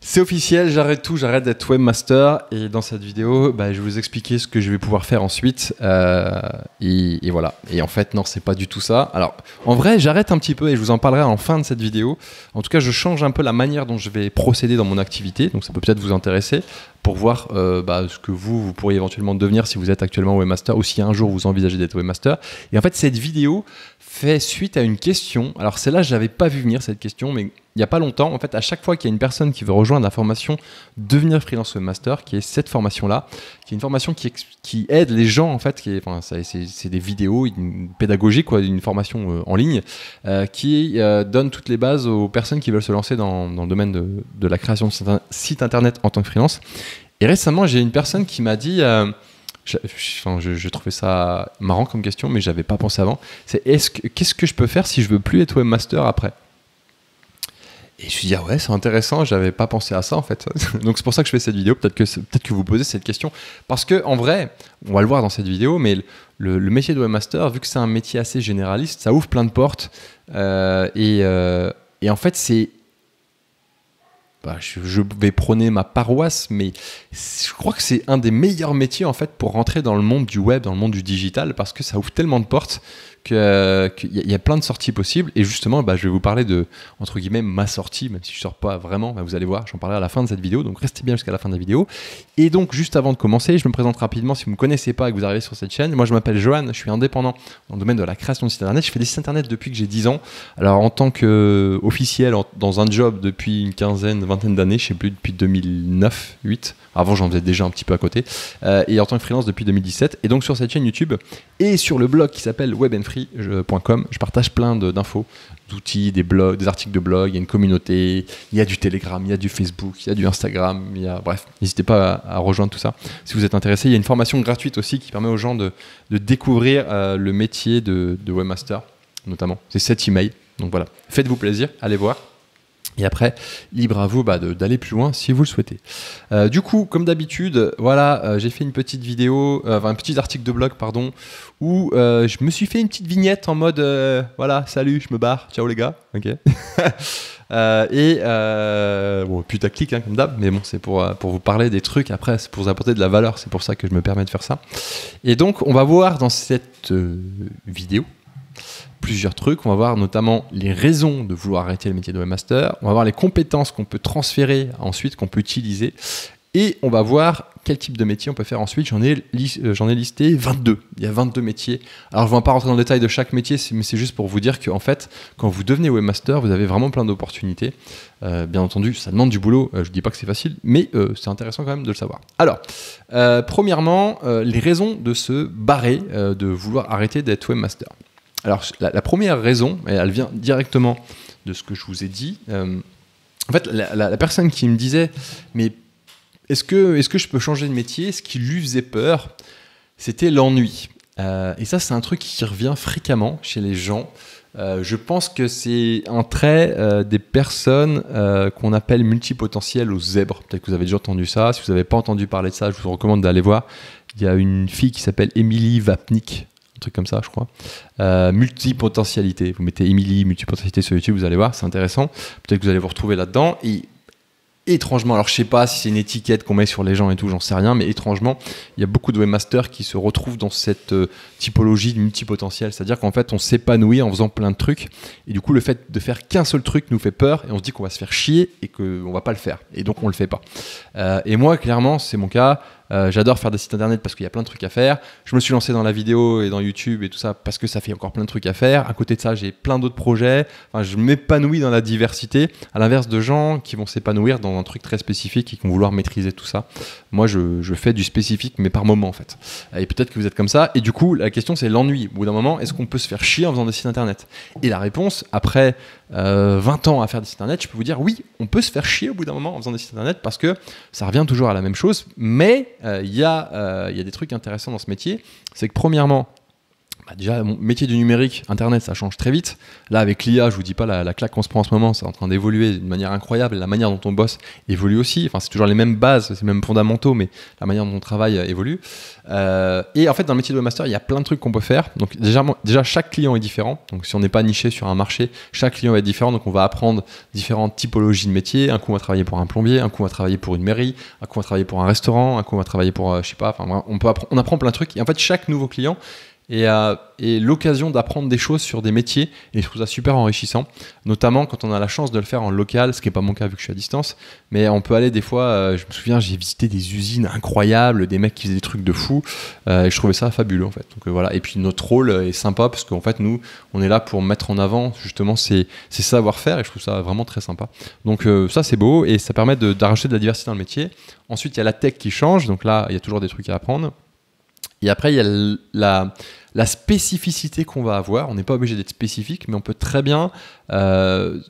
C'est officiel, j'arrête tout, j'arrête d'être webmaster et dans cette vidéo, je vais vous expliquer ce que je vais pouvoir faire ensuite et voilà. Et en fait, non, c'est pas du tout ça. Alors, en vrai, j'arrête un petit peu et je vous en parlerai en fin de cette vidéo. En tout cas, je change un peu la manière dont je vais procéder dans mon activité, donc ça peut peut-être vous intéresser pour voir ce que vous pourriez éventuellement devenir si vous êtes actuellement webmaster ou si un jour vous envisagez d'être webmaster. Et en fait, cette vidéo fait suite à une question. Alors celle-là, je n'avais pas vu venir cette question, mais il n'y a pas longtemps, en fait, à chaque fois qu'il y a une personne qui veut rejoindre la formation Devenir freelance webmaster, qui est cette formation-là, qui est une formation qui aide les gens, en fait, c'est des vidéos, une pédagogie, une formation en ligne, qui donne toutes les bases aux personnes qui veulent se lancer dans le domaine de la création de site internet en tant que freelance. Et récemment, j'ai une personne qui m'a dit... je trouvais ça marrant comme question, mais j'avais pas pensé avant. C'est qu'est-ce que je peux faire si je veux plus être webmaster après? Et je me suis dit, ah ouais, c'est intéressant, j'avais pas pensé à ça en fait. Donc c'est pour ça que je fais cette vidéo. Peut-être que vous posez cette question. Parce que en vrai, on va le voir dans cette vidéo, mais le métier de webmaster, vu que c'est un métier assez généraliste, ça ouvre plein de portes. Et en fait, c'est. Je vais prôner ma paroisse, mais je crois que c'est un des meilleurs métiers en fait pour rentrer dans le monde du web, dans le monde du digital, parce que ça ouvre tellement de portes qu'il y a plein de sorties possibles. Et justement, je vais vous parler de, entre guillemets, ma sortie, même si je ne sors pas vraiment, vous allez voir, j'en parlerai à la fin de cette vidéo, donc restez bien jusqu'à la fin de la vidéo. Et donc, juste avant de commencer, je me présente rapidement, si vous ne me connaissez pas et que vous arrivez sur cette chaîne, moi je m'appelle Johan, je suis indépendant dans le domaine de la création de sites internet. Je fais des sites internet depuis que j'ai 10 ans. Alors en tant qu'officiel, dans un job depuis une vingtaine d'années, je ne sais plus, depuis 2009, 8. Avant, j'en faisais déjà un petit peu à côté. Et en tant que freelance depuis 2017. Et donc sur cette chaîne YouTube et sur le blog qui s'appelle webandfree.com, je partage plein d'infos, d'outils, des blogs, des articles de blog, il y a une communauté, il y a du Telegram, il y a du Facebook, il y a du Instagram, bref, n'hésitez pas à rejoindre tout ça. Si vous êtes intéressé, il y a une formation gratuite aussi qui permet aux gens de découvrir le métier de webmaster, notamment. C'est 7 emails. Donc voilà, faites-vous plaisir, allez voir. Et après, libre à vous d'aller plus loin si vous le souhaitez. Du coup, comme d'habitude, voilà, j'ai fait une petite vidéo, un petit article de blog, pardon, où je me suis fait une petite vignette en mode, voilà, salut, je me barre, ciao les gars, ok. Bon, putaclic comme d'hab, mais bon, c'est pour vous parler des trucs. Après, c'est pour vous apporter de la valeur, c'est pour ça que je me permets de faire ça. Et donc, on va voir dans cette vidéo plusieurs trucs. On va voir notamment les raisons de vouloir arrêter le métier de webmaster. On va voir les compétences qu'on peut transférer ensuite, qu'on peut utiliser. Et on va voir quel type de métier on peut faire ensuite. J'en ai listé 22. Il y a 22 métiers. Alors, je ne vais pas rentrer dans le détail de chaque métier, mais c'est juste pour vous dire qu'en fait, quand vous devenez webmaster, vous avez vraiment plein d'opportunités. Bien entendu, ça demande du boulot. Je ne dis pas que c'est facile, mais c'est intéressant quand même de le savoir. Alors, premièrement, les raisons de se barrer, de vouloir arrêter d'être webmaster. Alors, la première raison, elle vient directement de ce que je vous ai dit. En fait, la personne qui me disait « Mais est-ce que je peux changer de métier ?» Ce qui lui faisait peur, c'était l'ennui. Et ça, c'est un truc qui revient fréquemment chez les gens. Je pense que c'est un trait des personnes qu'on appelle multipotentielles aux zèbres. Peut-être que vous avez déjà entendu ça. Si vous n'avez pas entendu parler de ça, je vous recommande d'aller voir. Il y a une fille qui s'appelle Émilie Vapnik, truc comme ça, je crois. Multipotentialité. Vous mettez Émilie multipotentialité sur YouTube, vous allez voir, c'est intéressant. Peut-être que vous allez vous retrouver là-dedans. Et étrangement, alors je sais pas si c'est une étiquette qu'on met sur les gens et tout, j'en sais rien, mais étrangement, il y a beaucoup de webmasters qui se retrouvent dans cette typologie de multipotentiel. C'est-à-dire qu'en fait, on s'épanouit en faisant plein de trucs. Et du coup, le fait de faire qu'un seul truc nous fait peur et on se dit qu'on va se faire chier et qu'on va pas le faire. Et donc, on le fait pas. Et moi, clairement, c'est mon cas. J'adore faire des sites internet parce qu'il y a plein de trucs à faire. Je me suis lancé dans la vidéo et dans YouTube et tout ça parce que ça fait encore plein de trucs à faire. À côté de ça, j'ai plein d'autres projets. Enfin, je m'épanouis dans la diversité, à l'inverse de gens qui vont s'épanouir dans un truc très spécifique et qui vont vouloir maîtriser tout ça. Moi, je fais du spécifique, mais par moment en fait. Et peut-être que vous êtes comme ça. Et du coup, la question, c'est l'ennui. Au bout d'un moment, est-ce qu'on peut se faire chier en faisant des sites internet? Et la réponse, après 20 ans à faire des sites internet, je peux vous dire oui, on peut se faire chier au bout d'un moment en faisant des sites internet parce que ça revient toujours à la même chose. Mais il y a des trucs intéressants dans ce métier. C'est que premièrement, Déjà, mon métier du numérique, Internet, ça change très vite. Là, avec l'IA, je vous dis pas la claque qu'on se prend en ce moment, c'est en train d'évoluer d'une manière incroyable. La manière dont on bosse évolue aussi. Enfin, c'est toujours les mêmes bases, c'est les mêmes fondamentaux, mais la manière dont on travaille évolue. Et en fait, dans le métier de webmaster, il y a plein de trucs qu'on peut faire. Donc déjà, chaque client est différent. Donc si on n'est pas niché sur un marché, chaque client est différent. Donc on va apprendre différentes typologies de métiers. Un coup, on va travailler pour un plombier, un coup, on va travailler pour une mairie, un coup, on va travailler pour un restaurant, un coup, on va travailler pour, je sais pas. Enfin, on apprend plein de trucs. Et en fait, chaque nouveau client et l'occasion d'apprendre des choses sur des métiers, et je trouve ça super enrichissant, notamment quand on a la chance de le faire en local, ce qui n'est pas mon cas vu que je suis à distance, mais on peut aller des fois, je me souviens, j'ai visité des usines incroyables, des mecs qui faisaient des trucs de fou, et je trouvais ça fabuleux en fait. Donc voilà. Et puis notre rôle est sympa parce qu'en fait nous, on est là pour mettre en avant justement ces savoir-faire, et je trouve ça vraiment très sympa. Donc ça c'est beau, et ça permet d'arracher de la diversité dans le métier. Ensuite il y a la tech qui change, donc là il y a toujours des trucs à apprendre. Et après, il y a la spécificité qu'on va avoir. On n'est pas obligé d'être spécifique, mais on peut très bien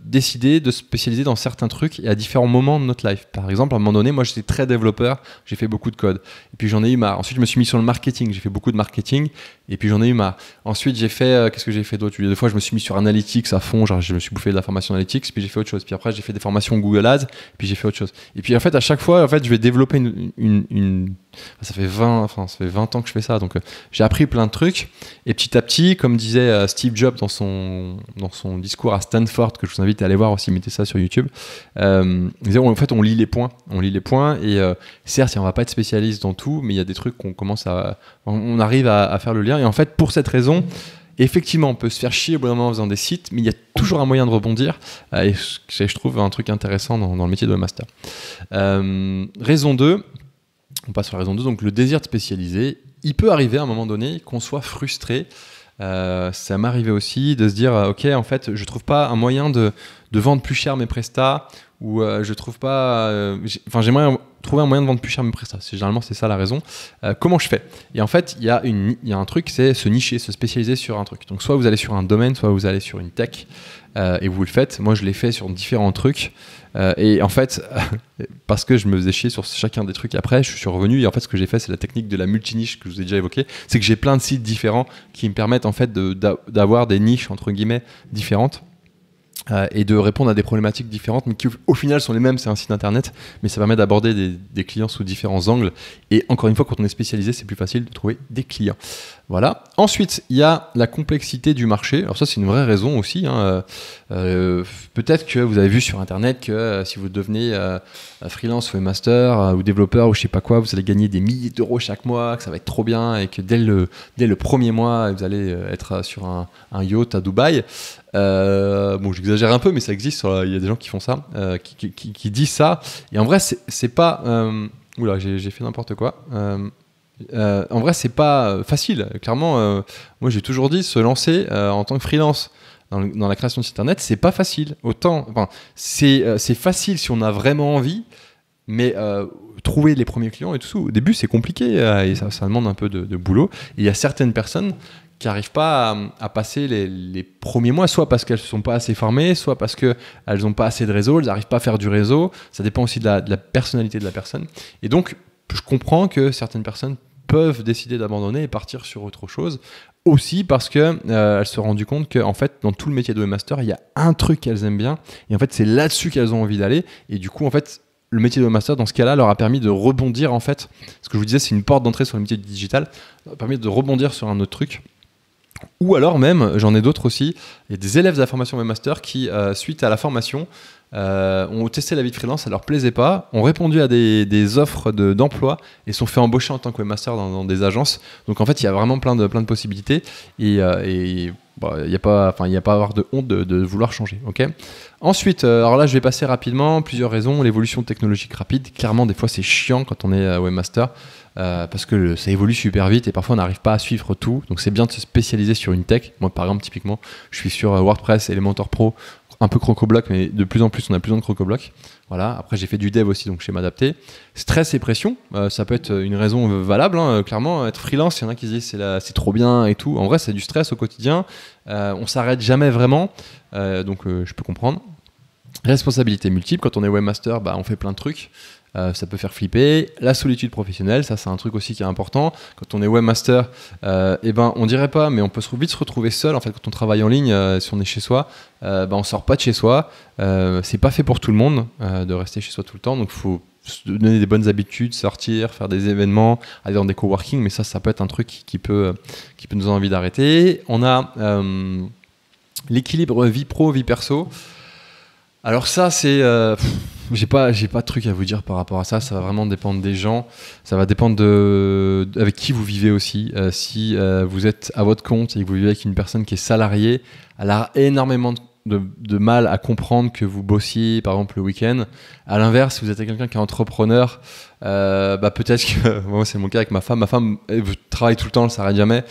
décider de se spécialiser dans certains trucs et à différents moments de notre life. Par exemple, à un moment donné, moi j'étais très développeur, j'ai fait beaucoup de code. Et puis j'en ai eu marre. Ensuite, je me suis mis sur le marketing, j'ai fait beaucoup de marketing et puis j'en ai eu marre. Ensuite, j'ai fait, qu'est-ce que j'ai fait d'autre? Des fois, je me suis mis sur Analytics à fond, genre je me suis bouffé de la formation Analytics, puis j'ai fait autre chose. Puis après, j'ai fait des formations Google Ads, puis j'ai fait autre chose. Et puis en fait, à chaque fois, en fait, je vais développer ça fait 20 ans que je fais ça, donc j'ai appris plein de trucs. Et petit à petit, comme disait Steve Jobs dans son discours à Stanford, que je vous invite à aller voir aussi, mettez ça sur YouTube, il disait, en fait, on lit les points, et certes, on va pas être spécialiste dans tout, mais il y a des trucs on arrive à faire le lien. Et en fait, pour cette raison, effectivement, on peut se faire chier au bout d'un moment en faisant des sites, mais il y a toujours un moyen de rebondir, et je trouve un truc intéressant dans le métier de webmaster. Raison 2, on passe sur la raison 2, donc le désir de spécialiser. Il peut arriver à un moment donné qu'on soit frustré. Ça m'est arrivé aussi de se dire ok, en fait je trouve pas un moyen de vendre plus cher mes prestats, ou je trouve pas j'aimerais trouver un moyen de vendre plus cher mes prestats. Généralement c'est ça la raison. Comment je fais? Et en fait il y a un truc, c'est se nicher, se spécialiser sur un truc. Donc soit vous allez sur un domaine, soit vous allez sur une tech, et vous le faites. Moi je l'ai fait sur différents trucs, et en fait parce que je me faisais chier sur chacun des trucs, après je suis revenu, et en fait ce que j'ai fait, c'est la technique de la multiniche que je vous ai déjà évoquée. C'est que j'ai plein de sites différents qui me permettent en fait d'avoir des niches entre guillemets différentes, et de répondre à des problématiques différentes, mais qui au final sont les mêmes. C'est un site internet, mais ça permet d'aborder des clients sous différents angles. Et encore une fois, quand on est spécialisé, c'est plus facile de trouver des clients. Voilà. Ensuite, il y a la complexité du marché. Alors ça, c'est une vraie raison aussi, hein. Peut-être que vous avez vu sur internet que si vous devenez freelance webmaster ou développeur ou je sais pas quoi, vous allez gagner des milliers d'euros chaque mois, que ça va être trop bien, et que dès le premier mois, vous allez être sur un yacht à Dubaï. Bon, j'exagère un peu, mais ça existe. Il y a des gens qui font ça, qui disent ça. Et en vrai, c'est pas. Oula, j'ai fait n'importe quoi. En vrai, c'est pas facile. Clairement, moi, j'ai toujours dit, se lancer en tant que freelance dans la création de site internet, c'est pas facile. C'est facile si on a vraiment envie, mais trouver les premiers clients et tout ça, au début, c'est compliqué, et ça demande un peu de boulot. Et il y a certaines personnes qui n'arrivent pas à passer les premiers mois, soit parce qu'elles ne sont pas assez formées, soit parce qu'elles n'ont pas assez de réseau, elles n'arrivent pas à faire du réseau. Ça dépend aussi de la personnalité de la personne. Et donc, je comprends que certaines personnes peuvent décider d'abandonner et partir sur autre chose, aussi parce qu'elles se sont rendues compte qu'en fait, dans tout le métier de webmaster, il y a un truc qu'elles aiment bien, et en fait, c'est là-dessus qu'elles ont envie d'aller. Et du coup, en fait, le métier de webmaster, dans ce cas-là, leur a permis de rebondir, en fait. Ce que je vous disais, c'est une porte d'entrée sur le métier du digital. Ça leur a permis de rebondir sur un autre truc. Ou alors même, j'en ai d'autres aussi, il y a des élèves de la formation webmaster qui, suite à la formation, ont testé la vie de freelance, ça leur plaisait pas, ont répondu à des offres d'emploi et sont fait embaucher en tant que webmaster dans des agences. Donc en fait, il y a vraiment plein de possibilités, et il n'y a pas à avoir de honte de vouloir changer. Okay. Ensuite, alors là, je vais passer rapidement. Plusieurs raisons. L'évolution technologique rapide. Clairement, des fois, c'est chiant quand on est webmaster. Parce que ça évolue super vite et parfois on n'arrive pas à suivre tout, donc c'est bien de se spécialiser sur une tech. Moi par exemple, typiquement, je suis sur WordPress, Elementor Pro, un peu CrocoBlock, mais de plus en plus on a plus besoin de CrocoBlock. Voilà. Après j'ai fait du dev aussi, donc je sais m'adapter. Stress et pression, ça peut être une raison valable, hein. Clairement, être freelance, il y en a qui disent c'est trop bien et tout. En vrai, c'est du stress au quotidien, on s'arrête jamais vraiment, donc je peux comprendre. Responsabilité multiple, quand on est webmaster, on fait plein de trucs. Ça peut faire flipper. La solitude professionnelle, ça c'est un truc aussi qui est important. Quand on est webmaster, on dirait pas, mais on peut vite se retrouver seul. En fait, quand on travaille en ligne, si on est chez soi, on sort pas de chez soi. C'est pas fait pour tout le monde de rester chez soi tout le temps. Donc, il faut se donner des bonnes habitudes, sortir, faire des événements, aller dans des coworking. Mais ça peut être un truc qui peut nous donner envie d'arrêter. On a l'équilibre vie pro, vie perso. Alors ça, c'est... j'ai pas de truc à vous dire par rapport à ça. Ça va vraiment dépendre des gens. Ça va dépendre avec qui vous vivez aussi. Si vous êtes à votre compte et que vous vivez avec une personne qui est salariée, elle a énormément de mal à comprendre que vous bossiez, par exemple, le week-end. À l'inverse, si vous êtes quelqu'un qui est entrepreneur, peut-être que... moi, c'est mon cas avec ma femme. Ma femme elle travaille tout le temps, elle ne s'arrête jamais.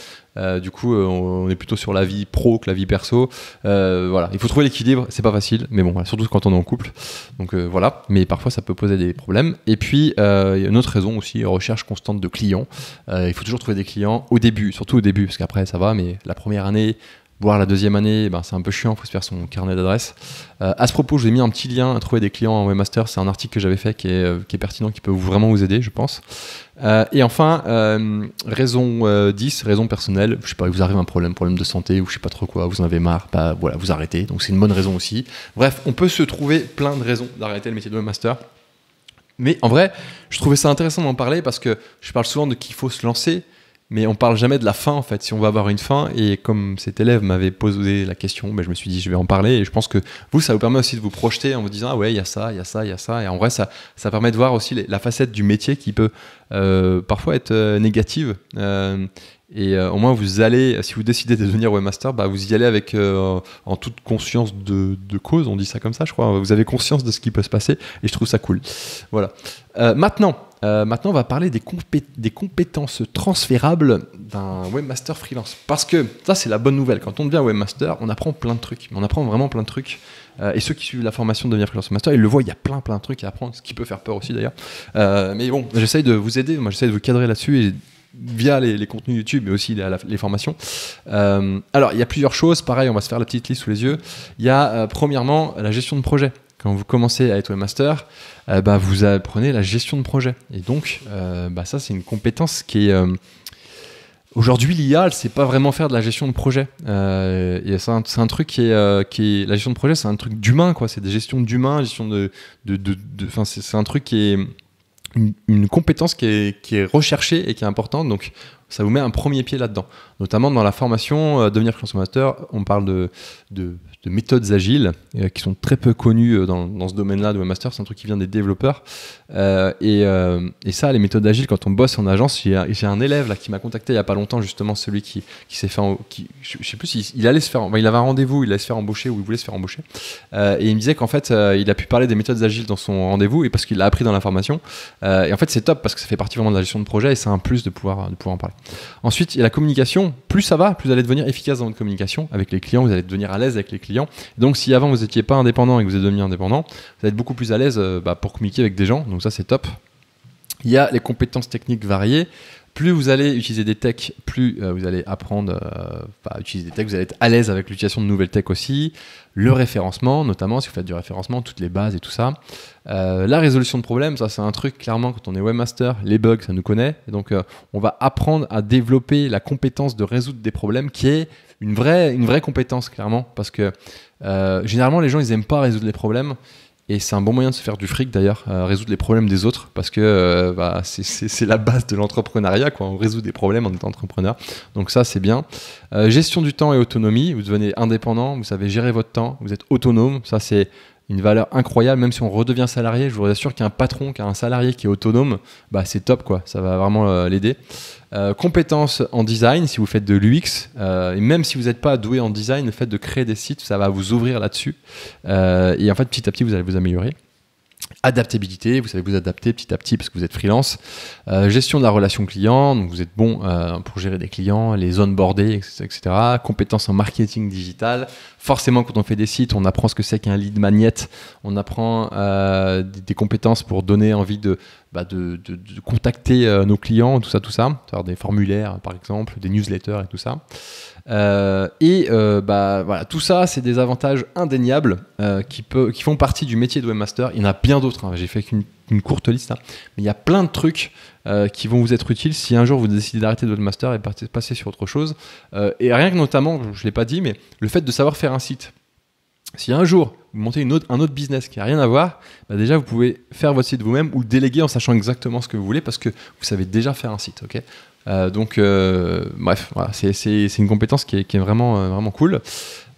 Du coup, on est plutôt sur la vie pro que la vie perso. Voilà, il faut trouver l'équilibre, c'est pas facile, mais bon, surtout quand on est en couple. Donc voilà, mais parfois ça peut poser des problèmes. Et puis, il y a une autre raison aussi, recherche constante de clients. Il faut toujours trouver des clients au début, surtout au début, parce qu'après ça va, mais la première année, voire la deuxième année, c'est un peu chiant, il faut se faire son carnet d'adresses. À ce propos, je vous ai mis un petit lien à trouver des clients en webmaster. C'est un article que j'avais fait qui est pertinent, qui peut vraiment vous aider, je pense. Et enfin, raison 10, raison personnelle. Je sais pas, il vous arrive un problème de santé ou je sais pas trop quoi, vous en avez marre, voilà, vous arrêtez. Donc c'est une bonne raison aussi. Bref, on peut se trouver plein de raisons d'arrêter le métier de webmaster. Mais en vrai, je trouvais ça intéressant d'en parler parce que je parle souvent de qu'il faut se lancer. Mais on parle jamais de la fin en fait, si on va avoir une fin. Et comme cet élève m'avait posé la question, je me suis dit je vais en parler. Et je pense que vous, ça vous permet aussi de vous projeter en vous disant ah ouais, il y a ça, il y a ça, il y a ça. Et en vrai, ça permet de voir aussi la facette du métier qui peut parfois être négative. Au moins vous allez, si vous décidez de devenir webmaster, vous y allez avec en toute conscience de cause. On dit ça comme ça, je crois. Vous avez conscience de ce qui peut se passer et je trouve ça cool. Voilà. Maintenant, on va parler des compétences transférables d'un webmaster freelance. Parce que ça, c'est la bonne nouvelle. Quand on devient webmaster, on apprend plein de trucs. On apprend vraiment plein de trucs. Et ceux qui suivent la formation de devenir freelance master, ils le voient, il y a plein de trucs à apprendre, ce qui peut faire peur aussi d'ailleurs. Mais bon, j'essaye de vous aider. Moi, j'essaye de vous cadrer là-dessus et via les contenus YouTube, mais aussi les formations. Alors, il y a plusieurs choses. Pareil, on va se faire la petite liste sous les yeux. Il y a premièrement la gestion de projet. Quand vous commencez à être webmaster, vous apprenez la gestion de projet. Et donc, ça, c'est une compétence qui est... Aujourd'hui, l'IA, elle ne sait pas vraiment faire de la gestion de projet. Et c'est un truc qui est... la gestion de projet, c'est un truc d'humain, quoi. C'est des gestions d'humain, gestion c'est un truc qui est... Une compétence qui est recherchée et qui est importante. Donc, ça vous met un premier pied là-dedans. Notamment dans la formation Devenir freelance master, on parle de méthodes agiles qui sont très peu connues dans ce domaine-là de webmaster. C'est un truc qui vient des développeurs. Et ça, les méthodes agiles, quand on bosse en agence, j'ai un élève là, qui m'a contacté il n'y a pas longtemps, justement, celui qui s'est fait... je ne sais plus s'il allait se faire... il avait un rendez-vous, il allait se faire embaucher ou il voulait se faire embaucher. Et il me disait qu'en fait, il a pu parler des méthodes agiles dans son rendez-vous et parce qu'il l'a appris dans la formation. Et en fait, c'est top parce que ça fait partie vraiment de la gestion de projet et c'est un plus de pouvoir en parler. Ensuite, il y a la communication. Plus ça va, plus vous allez devenir efficace dans votre communication avec les clients, vous allez devenir à l'aise avec les clients. Donc, si avant vous n'étiez pas indépendant et que vous êtes devenu indépendant, vous allez être beaucoup plus à l'aise pour communiquer avec des gens. Donc ça, c'est top. Il y a les compétences techniques variées. Plus vous allez utiliser des techs, plus vous allez apprendre à utiliser des techs. Vous allez être à l'aise avec l'utilisation de nouvelles techs aussi. Le référencement, notamment, si vous faites du référencement, toutes les bases et tout ça. La résolution de problèmes, ça c'est un truc, clairement, quand on est webmaster, les bugs, ça nous connaît. Et donc, on va apprendre à développer la compétence de résoudre des problèmes, qui est une vraie compétence, clairement. Parce que généralement, les gens, ils n'aiment pas résoudre les problèmes. Et c'est un bon moyen de se faire du fric d'ailleurs, résoudre les problèmes des autres, parce que c'est la base de l'entrepreneuriat, quoi. On résout des problèmes en étant entrepreneur. Donc ça, c'est bien. Gestion du temps et autonomie. Vous devenez indépendant, vous savez gérer votre temps, vous êtes autonome. Ça, c'est une valeur incroyable. Même si on redevient salarié, je vous assure qu'un patron qui a un salarié qui est autonome, c'est top, quoi. Ça va vraiment l'aider. Compétences en design, si vous faites de l'UX, et même si vous n'êtes pas doué en design, le fait de créer des sites, ça va vous ouvrir là-dessus. Et en fait, petit à petit, vous allez vous améliorer. Adaptabilité, vous savez vous adapter petit à petit parce que vous êtes freelance. Gestion de la relation client, donc vous êtes bon pour gérer des clients, les onboarder, etc. Compétences en marketing digital. Forcément, quand on fait des sites, on apprend ce que c'est qu'un lead magnet. On apprend des compétences pour donner envie de contacter nos clients, tout ça, faire des formulaires par exemple, des newsletters et tout ça. Voilà, tout ça, c'est des avantages indéniables qui font partie du métier de webmaster. Il y en a bien d'autres, hein. J'ai fait qu'une courte liste, hein. Mais il y a plein de trucs qui vont vous être utiles si un jour vous décidez d'arrêter de webmaster et passer sur autre chose. Et rien que notamment, je ne l'ai pas dit, mais le fait de savoir faire un site. Si un jour vous montez un autre business qui n'a rien à voir, déjà vous pouvez faire votre site vous-même ou le déléguer en sachant exactement ce que vous voulez parce que vous savez déjà faire un site. Okay, bref, voilà, c'est une compétence qui est vraiment, vraiment cool.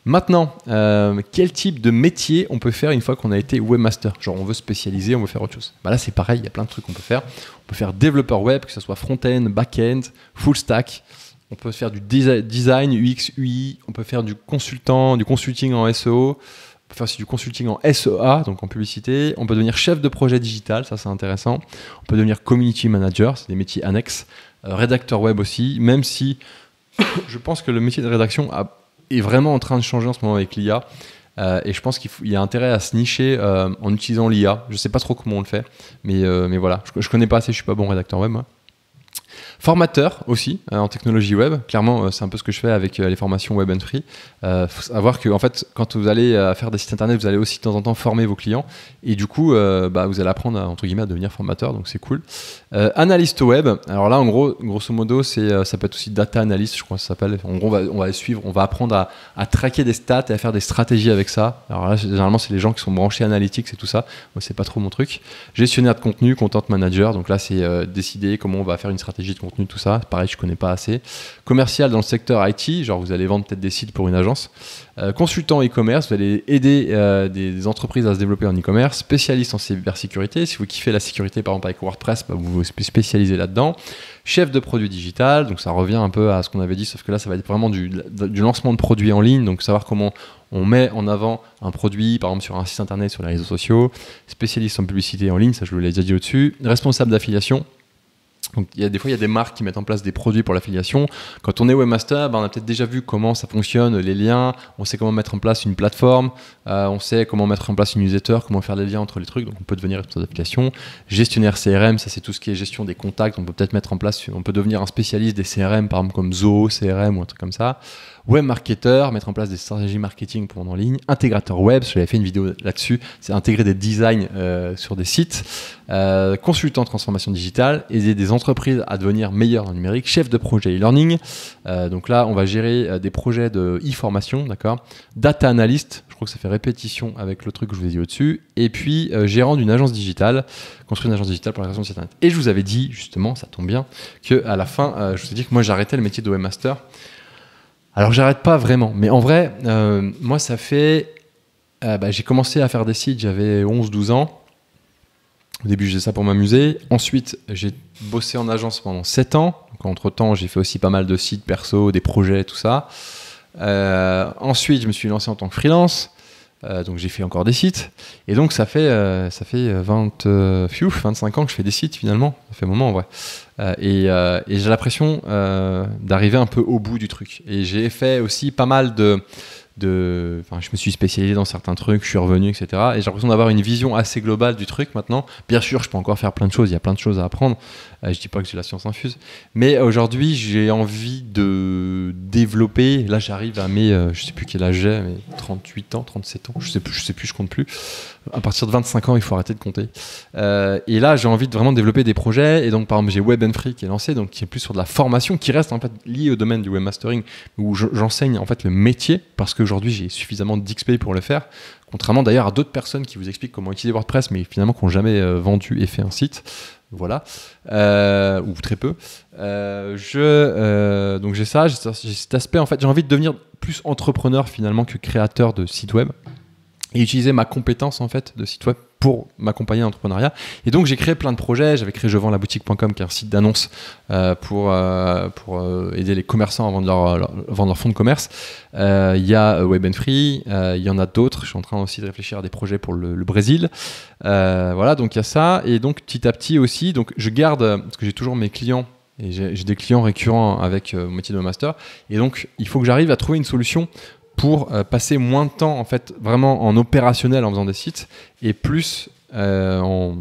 Maintenant, quel type de métier on peut faire une fois qu'on a été webmaster? Genre on veut spécialiser, on veut faire autre chose. Là c'est pareil, il y a plein de trucs qu'on peut faire. On peut faire développeur web, que ce soit front-end, back-end, full stack. On peut faire du design, UX, UI. On peut faire du consulting en SEO. On peut faire aussi du consulting en SEA, donc en publicité. On peut devenir chef de projet digital, ça c'est intéressant. On peut devenir community manager, c'est des métiers annexes. Rédacteur web aussi, même si je pense que le métier de rédaction est vraiment en train de changer en ce moment avec l'IA. Et je pense qu'il y a intérêt à se nicher en utilisant l'IA. Je ne sais pas trop comment on le fait, mais voilà. Je ne connais pas assez, je ne suis pas bon rédacteur web, moi. Formateur aussi en technologie web, clairement c'est un peu ce que je fais avec les formations Web and Free. Faut savoir que en fait, quand vous allez faire des sites internet, vous allez aussi de temps en temps former vos clients et du coup vous allez apprendre entre guillemets à devenir formateur, donc c'est cool. Analyste web, alors là en gros, grosso modo ça peut être aussi data analyst, je crois que ça s'appelle. En gros on va suivre, on va apprendre à traquer des stats et à faire des stratégies avec ça. Alors là généralement c'est les gens qui sont branchés analytics et tout ça, moi c'est pas trop mon truc. Gestionnaire de contenu, content manager, donc là c'est décider comment on va faire une stratégie de contenu, tout ça, pareil je connais pas assez. Commercial dans le secteur IT, genre vous allez vendre peut-être des sites pour une agence. Consultant e-commerce, vous allez aider des entreprises à se développer en e-commerce. Spécialiste en cybersécurité, si vous kiffez la sécurité par exemple avec WordPress, vous vous spécialisez là-dedans. Chef de produit digital, donc ça revient un peu à ce qu'on avait dit, sauf que là ça va être vraiment du lancement de produits en ligne, donc savoir comment on met en avant un produit, par exemple sur un site internet, sur les réseaux sociaux. Spécialiste en publicité en ligne, ça je vous l'ai déjà dit au-dessus. Responsable d'affiliation. Donc, des fois, il y a des marques qui mettent en place des produits pour l'affiliation. Quand on est webmaster, on a peut-être déjà vu comment ça fonctionne, les liens. On sait comment mettre en place une plateforme. On sait comment mettre en place une newsletter, comment faire les liens entre les trucs. Donc, on peut devenir responsable d'application. Gestionnaire CRM, ça c'est tout ce qui est gestion des contacts. On peut peut-être mettre en place, on peut devenir un spécialiste des CRM, par exemple comme Zoho, CRM ou un truc comme ça. Web marketer, mettre en place des stratégies marketing pour vendre en ligne. Intégrateur web, j'avais fait une vidéo là-dessus, c'est intégrer des designs sur des sites. Consultant transformation digitale, aider des entreprises à devenir meilleures en numérique. Chef de projet e-learning, donc là on va gérer des projets de e-formation, d'accord. Data analyst, je crois que ça fait répétition avec le truc que je vous ai dit au-dessus. Et puis gérant d'une agence digitale, construire une agence digitale pour la création de site internet. Et je vous avais dit justement, ça tombe bien, qu'à la fin, je vous ai dit que moi j'arrêtais le métier de webmaster. Alors j'arrête pas vraiment, mais en vrai, moi ça fait... j'ai commencé à faire des sites, j'avais 11-12 ans. Au début, je faisais ça pour m'amuser. Ensuite, j'ai bossé en agence pendant 7 ans. Donc, entre-temps, j'ai fait aussi pas mal de sites perso, des projets, tout ça. Ensuite, je me suis lancé en tant que freelance. Donc, j'ai fait encore des sites. Et donc, ça fait 25 ans que je fais des sites, finalement. Ça fait un moment, en vrai. Et j'ai l'impression d'arriver un peu au bout du truc. Et j'ai fait aussi pas mal je me suis spécialisé dans certains trucs, je suis revenu, etc. Et j'ai l'impression d'avoir une vision assez globale du truc maintenant. Bien sûr, je peux encore faire plein de choses, il y a plein de choses à apprendre. Je dis pas que j'ai la science infuse. Mais aujourd'hui, j'ai envie de développer. Là, j'arrive à je sais plus quel âge j'ai, mais 38 ans, 37 ans, je sais plus, je compte plus. À partir de 25 ans, il faut arrêter de compter. Et là, j'ai envie de vraiment développer des projets. Et donc, par exemple, j'ai Web and Free qui est lancé, donc qui est plus sur de la formation, qui reste en fait lié au domaine du webmastering, où j'enseigne en fait le métier, parce qu'aujourd'hui, j'ai suffisamment d'XP pour le faire. Contrairement d'ailleurs à d'autres personnes qui vous expliquent comment utiliser WordPress, mais finalement qui n'ont jamais vendu et fait un site. Voilà, ou très peu. Donc j'ai ça, j'ai cet aspect. En fait, j'ai envie de devenir plus entrepreneur finalement que créateur de site web. Et utiliser ma compétence en fait de site web pour m'accompagner en l'entrepreneuriat. Et donc j'ai créé plein de projets. J'avais créé jevendslaboutique.com, qui est un site d'annonce pour aider les commerçants à vendre leur fonds de commerce. Il y a Web and Free, il y en a d'autres. Je suis en train aussi de réfléchir à des projets pour le Brésil. Voilà, donc il y a ça. Et donc petit à petit aussi, donc je garde, parce que j'ai toujours mes clients, et j'ai des clients récurrents avec mon métier de master. Et donc il faut que j'arrive à trouver une solution pour passer moins de temps en fait vraiment en opérationnel en faisant des sites et plus en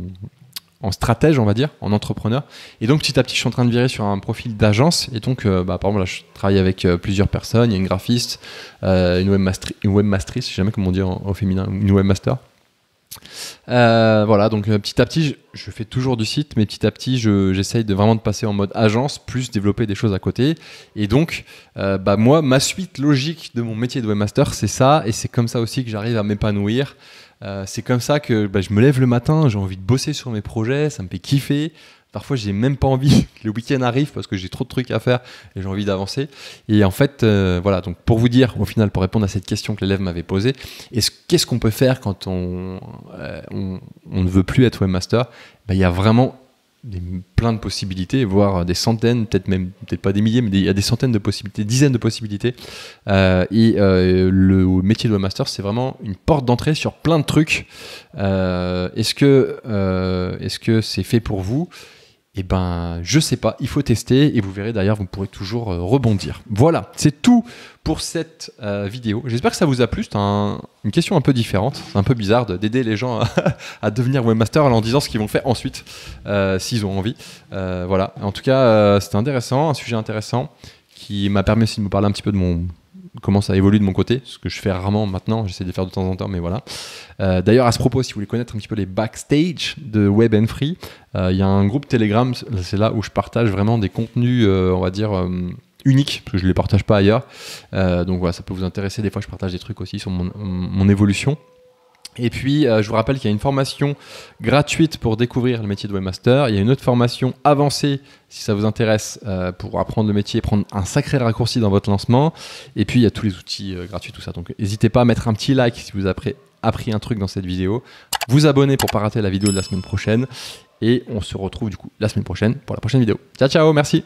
en stratège, on va dire, en entrepreneur. Et donc petit à petit, je suis en train de virer sur un profil d'agence. Et donc, par exemple, là, je travaille avec plusieurs personnes. Il y a une graphiste, une webmastrice, je sais jamais comment on dit au féminin, une webmaster. Voilà, donc petit à petit, je fais toujours du site, mais petit à petit, j'essaye vraiment de passer en mode agence, plus développer des choses à côté. Et donc, moi, ma suite logique de mon métier de webmaster, c'est ça, et c'est comme ça aussi que j'arrive à m'épanouir. C'est comme ça que je me lève le matin, j'ai envie de bosser sur mes projets, ça me fait kiffer. Parfois, j'ai même pas envie que le week-end arrive parce que j'ai trop de trucs à faire et j'ai envie d'avancer. Et en fait, voilà, donc pour vous dire, au final, pour répondre à cette question que l'élève m'avait posée, qu'est-ce qu'on peut faire quand on ne veut plus être webmaster? Il y a vraiment plein de possibilités, voire des centaines, peut-être pas des milliers, mais il y a des centaines de possibilités, dizaines de possibilités. Le métier de webmaster, c'est vraiment une porte d'entrée sur plein de trucs. Est-ce que c'est fait pour vous? Eh ben, je sais pas, il faut tester et vous verrez d'ailleurs, vous pourrez toujours rebondir. Voilà, c'est tout pour cette vidéo. J'espère que ça vous a plu. C'est une question un peu différente. C'est un peu bizarre d'aider les gens à devenir webmaster en leur disant ce qu'ils vont faire ensuite, s'ils ont envie. Voilà, en tout cas, c'était intéressant, un sujet intéressant qui m'a permis aussi de me parler un petit peu de comment ça évolue de mon côté, ce que je fais rarement maintenant, j'essaie de le faire de temps en temps, mais voilà. D'ailleurs, à ce propos, si vous voulez connaître un petit peu les backstage de Web & Free, il y a un groupe Telegram, c'est là où je partage vraiment des contenus, on va dire, uniques, parce que je ne les partage pas ailleurs. Donc voilà, ça peut vous intéresser. Des fois, je partage des trucs aussi sur mon évolution. Et puis, je vous rappelle qu'il y a une formation gratuite pour découvrir le métier de webmaster. Il y a une autre formation avancée, si ça vous intéresse, pour apprendre le métier et prendre un sacré raccourci dans votre lancement. Et puis, il y a tous les outils gratuits, tout ça. Donc, n'hésitez pas à mettre un petit like si vous avez appris un truc dans cette vidéo. Vous abonner pour ne pas rater la vidéo de la semaine prochaine. Et on se retrouve du coup la semaine prochaine pour la prochaine vidéo. Ciao, ciao, merci.